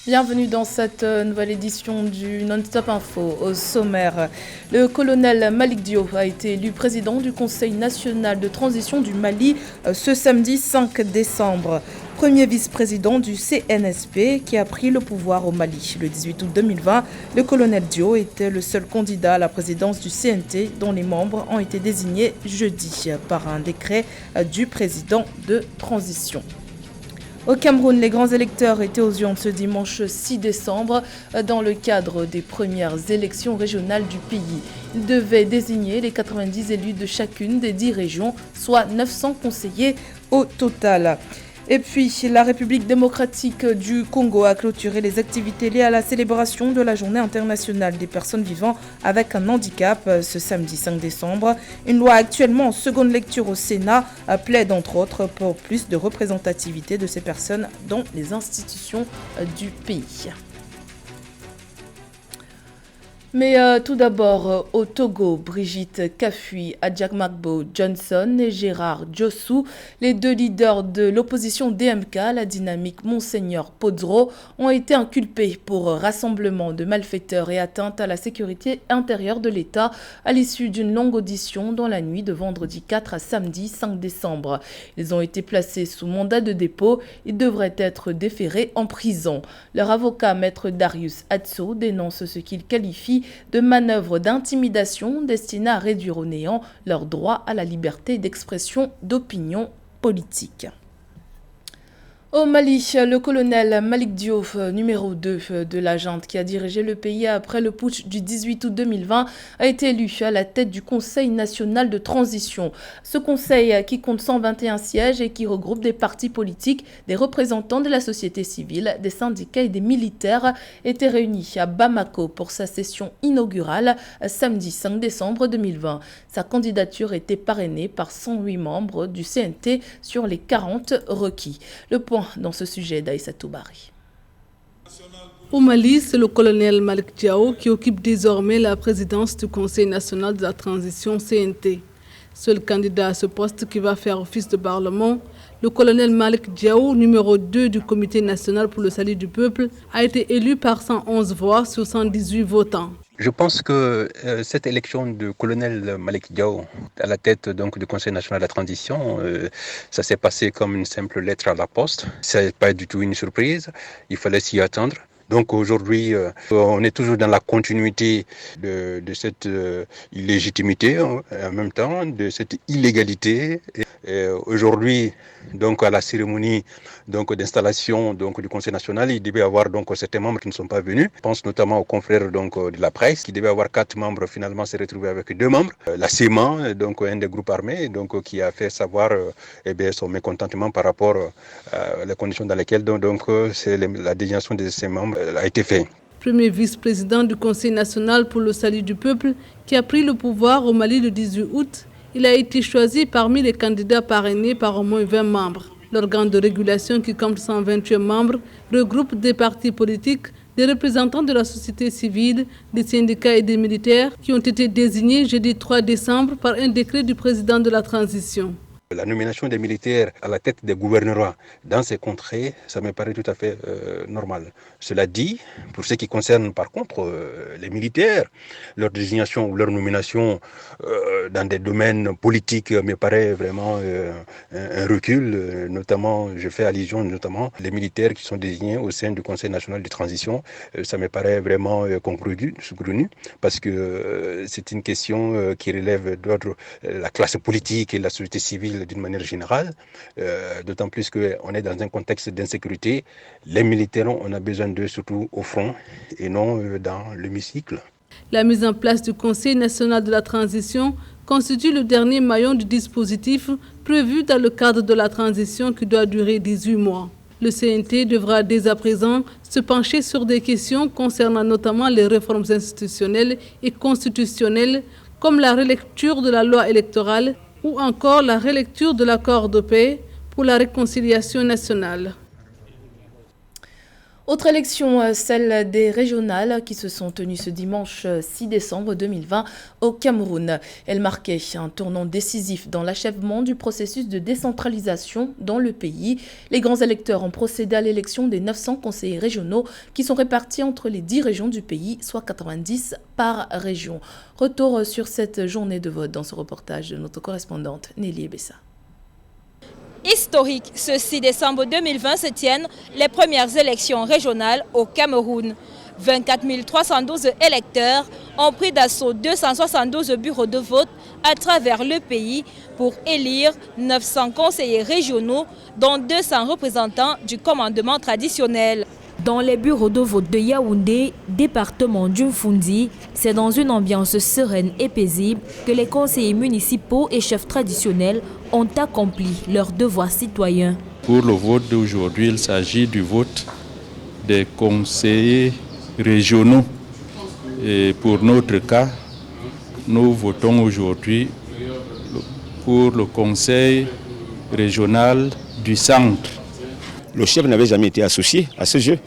Bienvenue dans cette nouvelle édition du Non-Stop Info. Au sommaire, le colonel Malick Diop a été élu président du Conseil national de transition du Mali ce samedi 5 décembre. Premier vice-président du CNSP qui a pris le pouvoir au Mali. Le 18 août 2020, le colonel Diop était le seul candidat à la présidence du CNT dont les membres ont été désignés jeudi par un décret du président de transition. Au Cameroun, les grands électeurs étaient aux urnes ce dimanche 6 décembre dans le cadre des premières élections régionales du pays. Ils devaient désigner les 90 élus de chacune des 10 régions, soit 900 conseillers au total. Et puis, la République démocratique du Congo a clôturé les activités liées à la célébration de la Journée internationale des personnes vivant avec un handicap ce samedi 5 décembre. Une loi actuellement en seconde lecture au Sénat plaide entre autres pour plus de représentativité de ces personnes dans les institutions du pays. Mais tout d'abord, au Togo, Brigitte Kafui, Adjamagbo Johnson et Gérard Diossou, les deux leaders de l'opposition DMK, la dynamique Monseigneur Podzro, ont été inculpés pour rassemblement de malfaiteurs et atteinte à la sécurité intérieure de l'État à l'issue d'une longue audition dans la nuit de vendredi 4 à samedi 5 décembre. Ils ont été placés sous mandat de dépôt et devraient être déférés en prison. Leur avocat, maître Darius Atso, dénonce ce qu'il qualifie de manœuvres d'intimidation destinées à réduire au néant leur droit à la liberté d'expression d'opinion politique. Au Mali, le colonel Malick Diop, numéro 2 de la junte qui a dirigé le pays après le putsch du 18 août 2020, a été élu à la tête du Conseil national de transition. Ce conseil, qui compte 121 sièges et qui regroupe des partis politiques, des représentants de la société civile, des syndicats et des militaires, était réuni à Bamako pour sa session inaugurale samedi 5 décembre 2020. Sa candidature était parrainée par 108 membres du CNT sur les 40 requis. Le point dans ce sujet d'Aïssatou Bari. Au Mali, c'est le colonel Malick Diop qui occupe désormais la présidence du Conseil national de la transition CNT. Seul candidat à ce poste qui va faire office de parlement, le colonel Malick Diop, numéro 2 du Comité national pour le salut du peuple, a été élu par 111 voix sur 118 votants. Je pense que cette élection du colonel Malick Diop à la tête donc du Conseil national de la transition, ça s'est passé comme une simple lettre à la poste. Ça n'est pas du tout une surprise, il fallait s'y attendre. Donc aujourd'hui, on est toujours dans la continuité de cette illégitimité, en même temps, de cette illégalité. Et aujourd'hui, donc à la cérémonie donc d'installation donc du Conseil national, il devait y avoir donc certains membres qui ne sont pas venus. Je pense notamment aux confrères donc de la presse, qui devait avoir 4 membres, finalement s'est retrouvé avec 2 membres. La CEMA, donc un des groupes armés, donc qui a fait savoir son mécontentement par rapport à les conditions dans lesquelles donc c'est la désignation de ces membres a été faite. Premier vice-président du Conseil national pour le salut du peuple, qui a pris le pouvoir au Mali le 18 août, il a été choisi parmi les candidats parrainés par au moins 20 membres. L'organe de régulation, qui compte 128 membres, regroupe des partis politiques, des représentants de la société civile, des syndicats et des militaires qui ont été désignés jeudi 3 décembre par un décret du président de la transition. La nomination des militaires à la tête des gouvernements dans ces contrées, ça me paraît tout à fait normal. Cela dit, pour ce qui concerne par contre les militaires, leur désignation ou leur nomination dans des domaines politiques me paraît vraiment un recul. Notamment, je fais allusion notamment les militaires qui sont désignés au sein du Conseil national de transition. Ça me paraît vraiment saugrenu parce que c'est une question qui relève d'ordre la classe politique et la société civile d'une manière générale, d'autant plus qu'on est dans un contexte d'insécurité. Les militaires, on a besoin d'eux surtout au front et non dans l'hémicycle. La mise en place du Conseil national de la transition constitue le dernier maillon du dispositif prévu dans le cadre de la transition qui doit durer 18 mois. Le CNT devra dès à présent se pencher sur des questions concernant notamment les réformes institutionnelles et constitutionnelles, comme la relecture de la loi électorale ou encore la relecture de l'accord de paix pour la réconciliation nationale. Autre élection, celle des régionales qui se sont tenues ce dimanche 6 décembre 2020 au Cameroun. Elle marquait un tournant décisif dans l'achèvement du processus de décentralisation dans le pays. Les grands électeurs ont procédé à l'élection des 900 conseillers régionaux qui sont répartis entre les 10 régions du pays, soit 90 par région. Retour sur cette journée de vote dans ce reportage de notre correspondante Nelly Ebessa. Historique, ce 6 décembre 2020 se tiennent les premières élections régionales au Cameroun. 24 312 électeurs ont pris d'assaut 272 bureaux de vote à travers le pays pour élire 900 conseillers régionaux, dont 200 représentants du commandement traditionnel. Dans les bureaux de vote de Yaoundé, département d'Umfundi, c'est dans une ambiance sereine et paisible que les conseillers municipaux et chefs traditionnels ont accompli leur devoir citoyen. Pour le vote d'aujourd'hui, il s'agit du vote des conseillers régionaux. Et pour notre cas, nous votons aujourd'hui pour le conseil régional du centre. Le chef n'avait jamais été associé à ce jeu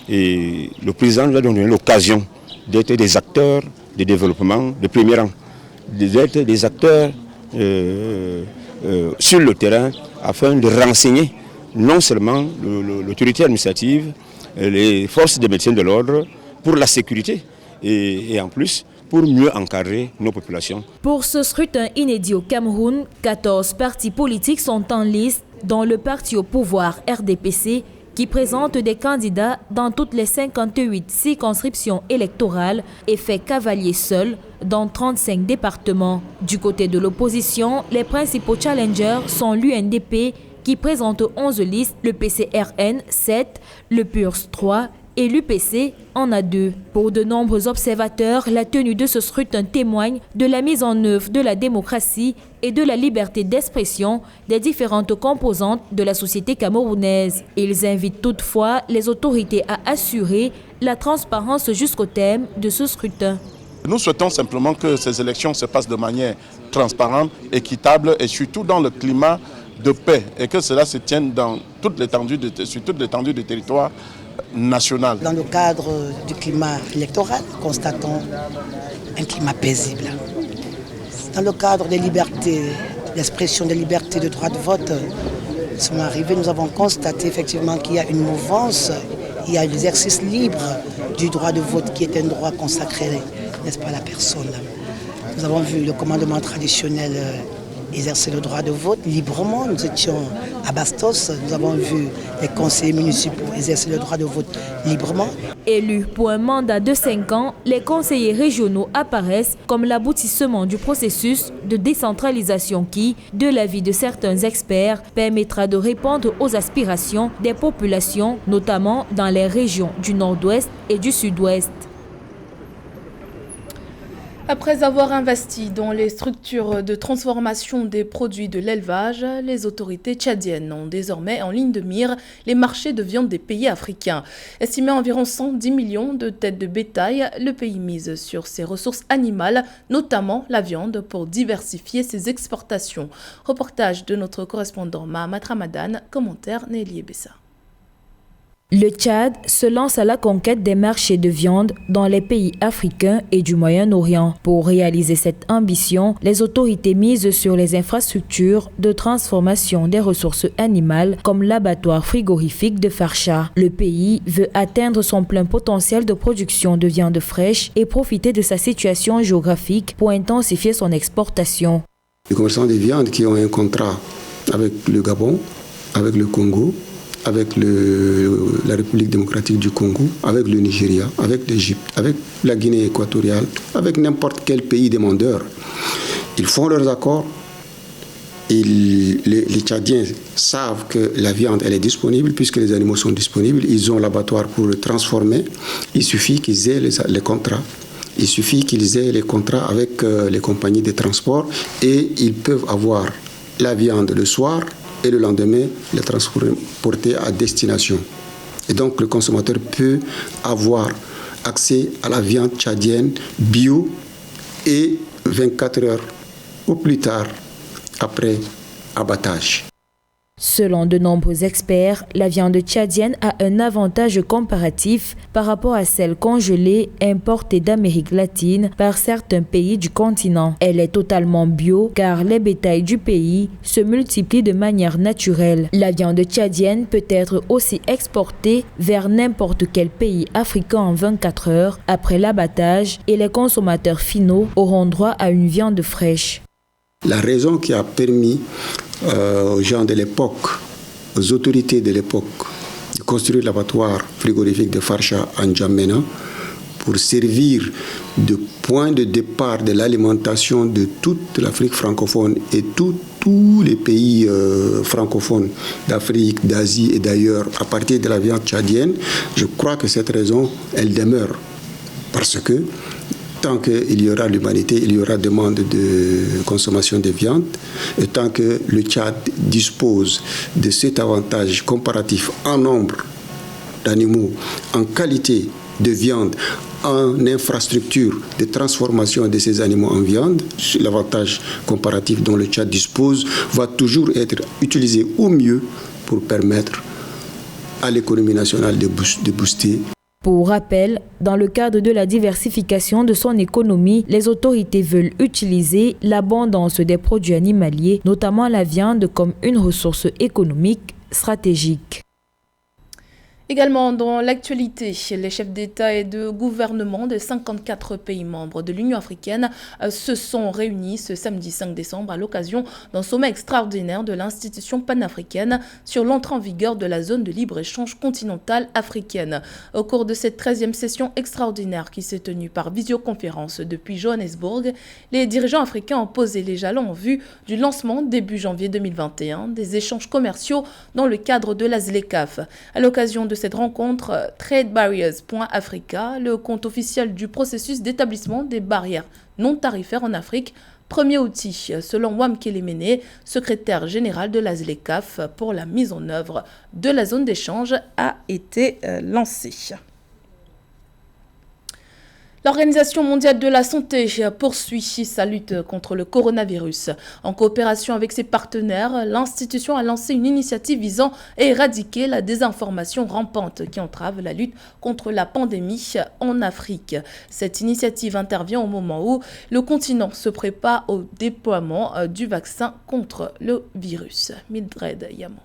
et le président nous a donné l'occasion d'être des acteurs de développement de premier rang, d'être des acteurs sur le terrain afin de renseigner non seulement l'autorité administrative, les forces de maintien de l'ordre pour la sécurité et en plus pour mieux encadrer nos populations. Pour ce scrutin inédit au Cameroun, 14 partis politiques sont en liste, dont le parti au pouvoir RDPC, qui présente des candidats dans toutes les 58 circonscriptions électorales et fait cavalier seul dans 35 départements. Du côté de l'opposition, les principaux challengers sont l'UNDP, qui présente 11 listes, le PCRN 7, le PURS 3 et l'UPC en a 2. Pour de nombreux observateurs, la tenue de ce scrutin témoigne de la mise en œuvre de la démocratie et de la liberté d'expression des différentes composantes de la société camerounaise. Ils invitent toutefois les autorités à assurer la transparence jusqu'au terme de ce scrutin. Nous souhaitons simplement que ces élections se passent de manière transparente, équitable et surtout dans le climat de paix et que cela se tienne dans sur toute l'étendue du territoire national. Dans le cadre du climat électoral, constatons un climat paisible. Dans le cadre des libertés, l'expression des libertés de droit de vote, sont arrivés, nous avons constaté effectivement qu'il y a une mouvance, il y a l'exercice libre du droit de vote qui est un droit consacré, n'est-ce pas, à la personne. Nous avons vu le commandement traditionnel exercer le droit de vote librement. Nous étions à Bastos, nous avons vu les conseillers municipaux exercer le droit de vote librement. Élus pour un mandat de 5 ans, les conseillers régionaux apparaissent comme l'aboutissement du processus de décentralisation qui, de l'avis de certains experts, permettra de répondre aux aspirations des populations, notamment dans les régions du nord-ouest et du sud-ouest. Après avoir investi dans les structures de transformation des produits de l'élevage, les autorités tchadiennes ont désormais en ligne de mire les marchés de viande des pays africains. Estimé à environ 110 millions de têtes de bétail, le pays mise sur ses ressources animales, notamment la viande, pour diversifier ses exportations. Reportage de notre correspondant Mahamat Ramadan, commentaire Nelly Ebessa. Le Tchad se lance à la conquête des marchés de viande dans les pays africains et du Moyen-Orient. Pour réaliser cette ambition, les autorités misent sur les infrastructures de transformation des ressources animales comme l'abattoir frigorifique de Farsha. Le pays veut atteindre son plein potentiel de production de viande fraîche et profiter de sa situation géographique pour intensifier son exportation. Les commerçants de viande qui ont un contrat avec le Gabon, avec le Congo, avec la République démocratique du Congo, avec le Nigeria, avec l'Égypte, avec la Guinée équatoriale, avec n'importe quel pays demandeur. Ils font leurs accords. Les Tchadiens savent que la viande elle est disponible puisque les animaux sont disponibles. Ils ont l'abattoir pour le transformer. Il suffit qu'ils aient les contrats. Il suffit qu'ils aient les contrats avec les compagnies de transport et ils peuvent avoir la viande le soir et le lendemain, les transporter à destination. Et donc, le consommateur peut avoir accès à la viande tchadienne bio et 24 heures au plus tard après abattage. Selon de nombreux experts, la viande tchadienne a un avantage comparatif par rapport à celle congelée importée d'Amérique latine par certains pays du continent. Elle est totalement bio car les bétails du pays se multiplient de manière naturelle. La viande tchadienne peut être aussi exportée vers n'importe quel pays africain en 24 heures après l'abattage et les consommateurs finaux auront droit à une viande fraîche. La raison qui a permis aux gens de l'époque, aux autorités de l'époque, de construire l'abattoir frigorifique de Farsha en N'Djamena pour servir de point de départ de l'alimentation de toute l'Afrique francophone et tous les pays francophones d'Afrique, d'Asie et d'ailleurs à partir de la viande tchadienne, je crois que cette raison, elle demeure. Parce que tant qu'il y aura l'humanité, il y aura demande de consommation de viande. Et tant que le Tchad dispose de cet avantage comparatif en nombre d'animaux, en qualité de viande, en infrastructure de transformation de ces animaux en viande, l'avantage comparatif dont le Tchad dispose va toujours être utilisé au mieux pour permettre à l'économie nationale de booster. Pour rappel, dans le cadre de la diversification de son économie, les autorités veulent utiliser l'abondance des produits animaliers, notamment la viande, comme une ressource économique stratégique. Également dans l'actualité, les chefs d'État et de gouvernement de 54 pays membres de l'Union africaine se sont réunis ce samedi 5 décembre à l'occasion d'un sommet extraordinaire de l'institution panafricaine sur l'entrée en vigueur de la zone de libre-échange continentale africaine. Au cours de cette 13e session extraordinaire qui s'est tenue par visioconférence depuis Johannesburg, les dirigeants africains ont posé les jalons en vue du lancement début janvier 2021 des échanges commerciaux dans le cadre de la ZLECAf. À l'occasion de cette rencontre, TradeBarriers.Africa, le compte officiel du processus d'établissement des barrières non tarifaires en Afrique, premier outil, selon Wamkele Mene, secrétaire général de la ZLECAf pour la mise en œuvre de la zone d'échange, a été lancé. L'Organisation mondiale de la santé poursuit sa lutte contre le coronavirus. En coopération avec ses partenaires, l'institution a lancé une initiative visant à éradiquer la désinformation rampante qui entrave la lutte contre la pandémie en Afrique. Cette initiative intervient au moment où le continent se prépare au déploiement du vaccin contre le virus. Mildred Yamo.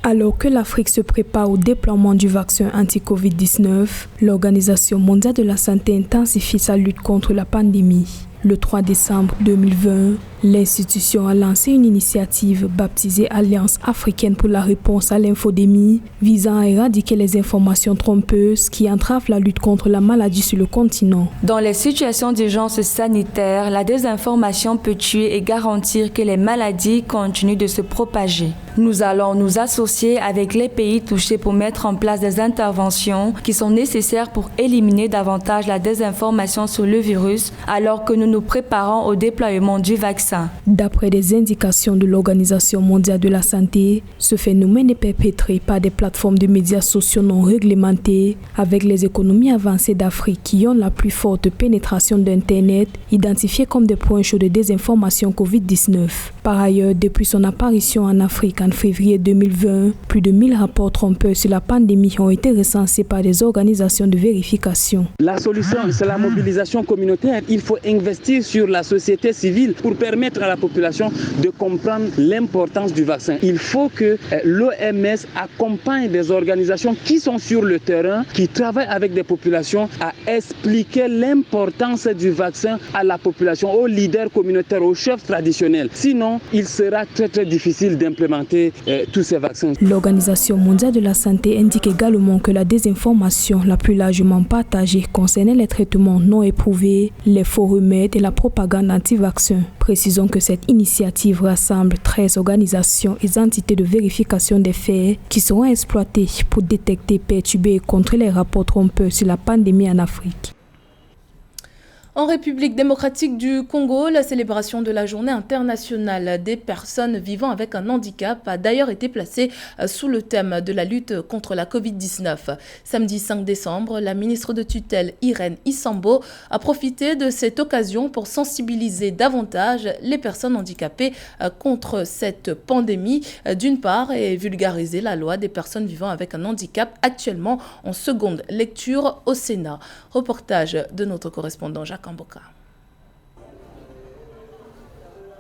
Alors que l'Afrique se prépare au déploiement du vaccin anti-Covid-19, l'Organisation mondiale de la santé intensifie sa lutte contre la pandémie. Le 3 décembre 2020, l'institution a lancé une initiative baptisée Alliance africaine pour la réponse à l'infodémie, visant à éradiquer les informations trompeuses qui entravent la lutte contre la maladie sur le continent. Dans les situations d'urgence sanitaire, la désinformation peut tuer et garantir que les maladies continuent de se propager. Nous allons nous associer avec les pays touchés pour mettre en place des interventions qui sont nécessaires pour éliminer davantage la désinformation sur le virus, alors que nous nous préparons au déploiement du vaccin. D'après des indications de l'Organisation mondiale de la santé, ce phénomène est perpétré par des plateformes de médias sociaux non réglementées, avec les économies avancées d'Afrique qui ont la plus forte pénétration d'Internet, identifiées comme des points chauds de désinformation Covid-19. Par ailleurs, depuis son apparition en Afrique en février 2020, plus de 1000 rapports trompeurs sur la pandémie ont été recensés par des organisations de vérification. La solution, c'est la mobilisation communautaire. Il faut investir sur la société civile pour permettre à la population de comprendre l'importance du vaccin. Il faut que l'OMS accompagne des organisations qui sont sur le terrain, qui travaillent avec des populations à expliquer l'importance du vaccin à la population, aux leaders communautaires, aux chefs traditionnels. Sinon, il sera très difficile d'implémenter tous ces vaccins. L'Organisation mondiale de la santé indique également que la désinformation la plus largement partagée concernait les traitements non éprouvés, les faux remèdes et la propagande anti-vaccin. Précisons que cette initiative rassemble 13 organisations et entités de vérification des faits qui seront exploitées pour détecter, perturber et contrer les rapports trompeurs sur la pandémie en Afrique. En République démocratique du Congo, la célébration de la journée internationale des personnes vivant avec un handicap a d'ailleurs été placée sous le thème de la lutte contre la Covid-19. Samedi 5 décembre, la ministre de tutelle Irène Isambo a profité de cette occasion pour sensibiliser davantage les personnes handicapées contre cette pandémie, d'une part, et vulgariser la loi des personnes vivant avec un handicap actuellement en seconde lecture au Sénat. Reportage de notre correspondant Jacques Amboka.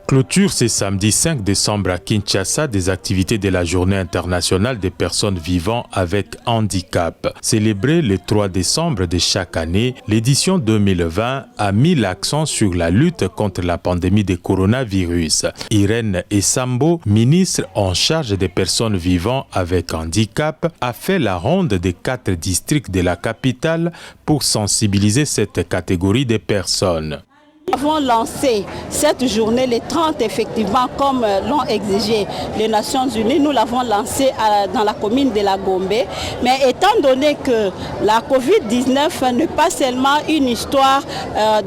Clôture ce samedi 5 décembre à Kinshasa des activités de la Journée internationale des personnes vivant avec handicap. Célébrée le 3 décembre de chaque année, l'édition 2020 a mis l'accent sur la lutte contre la pandémie de coronavirus. Irène Isambo, ministre en charge des personnes vivant avec handicap, a fait la ronde des 4 districts de la capitale pour sensibiliser cette catégorie de personnes. Nous avons lancé cette journée, les 30 effectivement, comme l'ont exigé les Nations Unies. Nous l'avons lancé dans la commune de la Gombe. Mais étant donné que la Covid-19 n'est pas seulement une histoire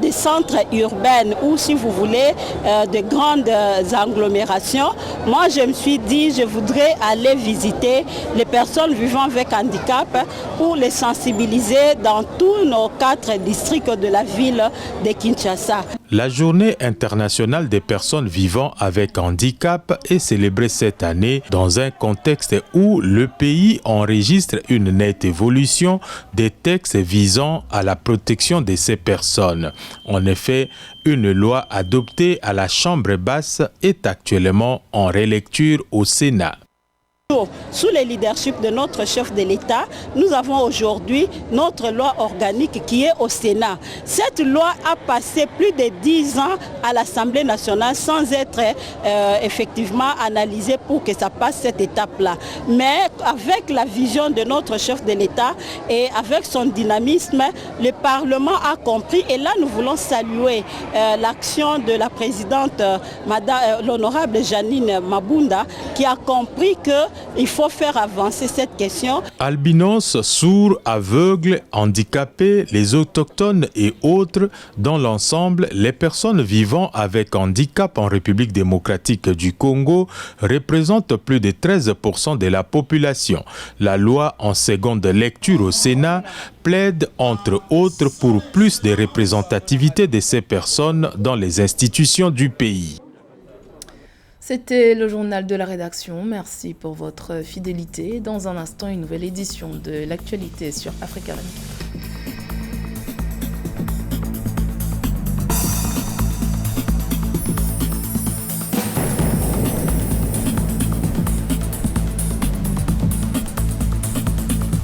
de centres urbains ou, si vous voulez, de grandes agglomérations, moi je me suis dit je voudrais aller visiter les personnes vivant avec handicap pour les sensibiliser dans tous nos 4 districts de la ville de Kinshasa. La Journée internationale des personnes vivant avec handicap est célébrée cette année dans un contexte où le pays enregistre une nette évolution des textes visant à la protection de ces personnes. En effet, une loi adoptée à la Chambre basse est actuellement en relecture au Sénat. Sous le leadership de notre chef de l'État, nous avons aujourd'hui notre loi organique qui est au Sénat. Cette loi a passé plus de 10 ans à l'Assemblée nationale sans être effectivement analysée pour que ça passe cette étape-là. Mais avec la vision de notre chef de l'État et avec son dynamisme, le Parlement a compris et là nous voulons saluer l'action de la présidente l'honorable Janine Mabunda qui a compris qu'il faut faire avancer cette question. Albinos, sourds, aveugles, handicapés, les autochtones et autres, dans l'ensemble, les personnes vivant avec handicap en République démocratique du Congo représentent plus de 13% de la population. La loi en seconde lecture au Sénat plaide entre autres pour plus de représentativité de ces personnes dans les institutions du pays. C'était le journal de la rédaction. Merci pour votre fidélité. Dans un instant, une nouvelle édition de l'actualité sur Africa 24.